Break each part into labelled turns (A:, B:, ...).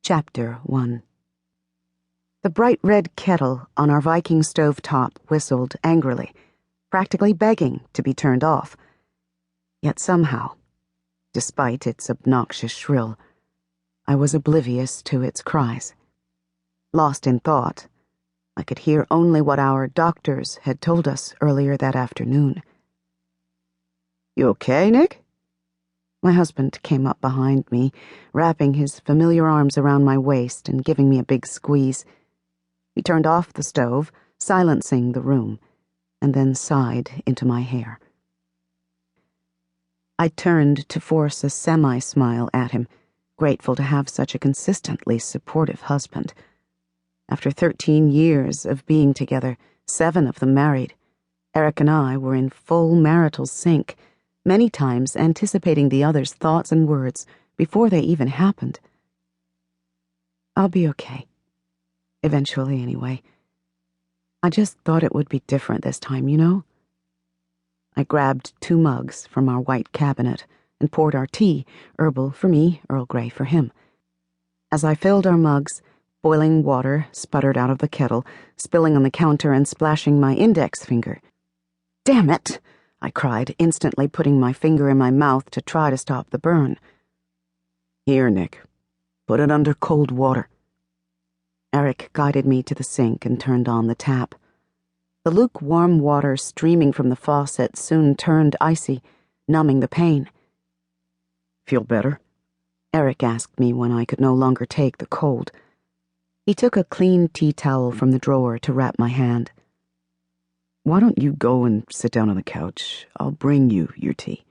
A: Chapter 1. The bright red kettle on our Viking stovetop whistled angrily, practically begging to be turned off. Yet somehow, despite its obnoxious shrill, I was oblivious to its cries. Lost in thought, I could hear only what our doctors had told us earlier that afternoon.
B: "You okay, Nick?"
A: My husband came up behind me, wrapping his familiar arms around my waist and giving me a big squeeze. He turned off the stove, silencing the room, and then sighed into my hair. I turned to force a semi-smile at him, grateful to have such a consistently supportive husband. After 13 years of being together, 7 of them married, Eric and I were in full marital sync, many times anticipating the other's thoughts and words before they even happened. I'll be okay. Eventually, anyway. I just thought it would be different this time, you know? I grabbed 2 mugs from our white cabinet and poured our tea, herbal for me, Earl Grey for him. As I filled our mugs, boiling water sputtered out of the kettle, spilling on the counter and splashing my index finger. "Damn it!" I cried, instantly putting my finger in my mouth to try to stop the burn.
B: "Here, Nick. Put it under cold water."
A: Eric guided me to the sink and turned on the tap. The lukewarm water streaming from the faucet soon turned icy, numbing the pain.
B: "Feel better?"
A: Eric asked me when I could no longer take the cold. He took a clean tea towel from the drawer to wrap my hand.
B: "Why don't you go and sit down on the couch? I'll bring you your tea.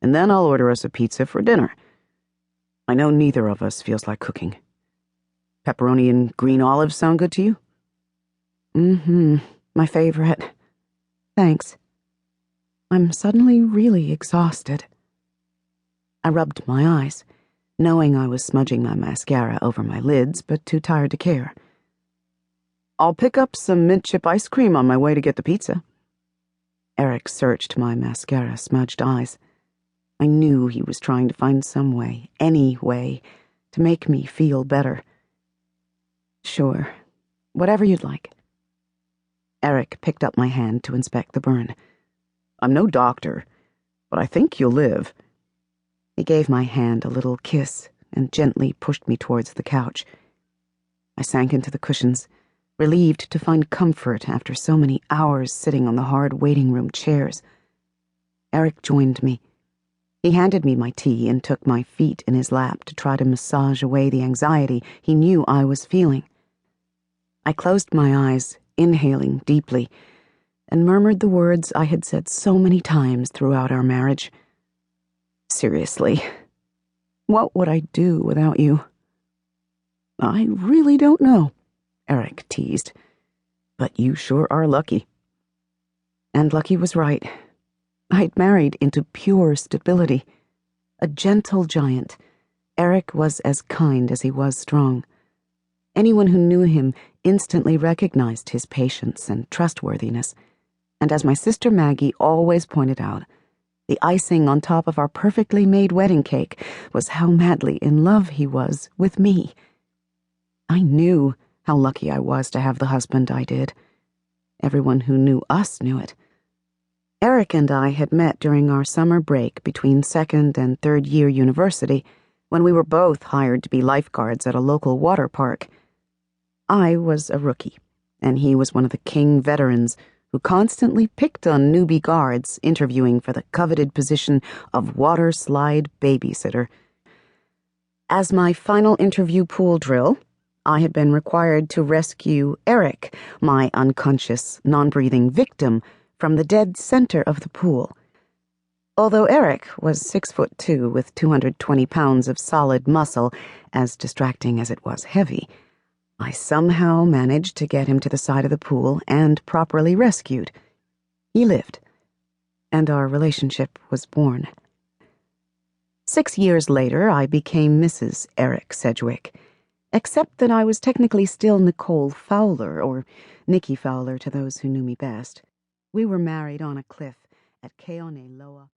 B: And then I'll order us a pizza for dinner. I know neither of us feels like cooking. Pepperoni and green olives sound good to you?"
A: My favorite. Thanks. I'm suddenly really exhausted. I rubbed my eyes, knowing I was smudging my mascara over my lids, but too tired to care.
B: "I'll pick up some mint chip ice cream on my way to get the pizza."
A: Eric searched my mascara-smudged eyes. I knew he was trying to find some way, any way, to make me feel better. "Sure, whatever you'd like." Eric picked up my hand to inspect the burn.
B: "I'm no doctor, but I think you'll live."
A: He gave my hand a little kiss and gently pushed me towards the couch. I sank into the cushions, relieved to find comfort after so many hours sitting on the hard waiting room chairs. Eric joined me. He handed me my tea and took my feet in his lap to try to massage away the anxiety he knew I was feeling. I closed my eyes, inhaling deeply, and murmured the words I had said so many times throughout our marriage. "Seriously, what would I do without you?"
B: "I really don't know," Eric teased, "but you sure are lucky."
A: And lucky was right. I'd married into pure stability. A gentle giant, Eric was as kind as he was strong. Anyone who knew him instantly recognized his patience and trustworthiness. And as my sister Maggie always pointed out, the icing on top of our perfectly made wedding cake was how madly in love he was with me. I knew how lucky I was to have the husband I did. Everyone who knew us knew it. Eric and I had met during our summer break between 2nd and 3rd year university, when we were both hired to be lifeguards at a local water park. I was a rookie, and he was one of the king veterans who constantly picked on newbie guards interviewing for the coveted position of water slide babysitter. As my final interview pool drill, I had been required to rescue Eric, my unconscious, non-breathing victim, from the dead center of the pool. Although Eric was 6'2" with 220 pounds of solid muscle, as distracting as it was heavy, I somehow managed to get him to the side of the pool and properly rescued. He lived, and our relationship was born. 6 years later, I became Mrs. Eric Sedgwick, except that I was technically still Nicole Fowler, or Nicky Fowler to those who knew me best. We were married on a cliff at Keoneloa.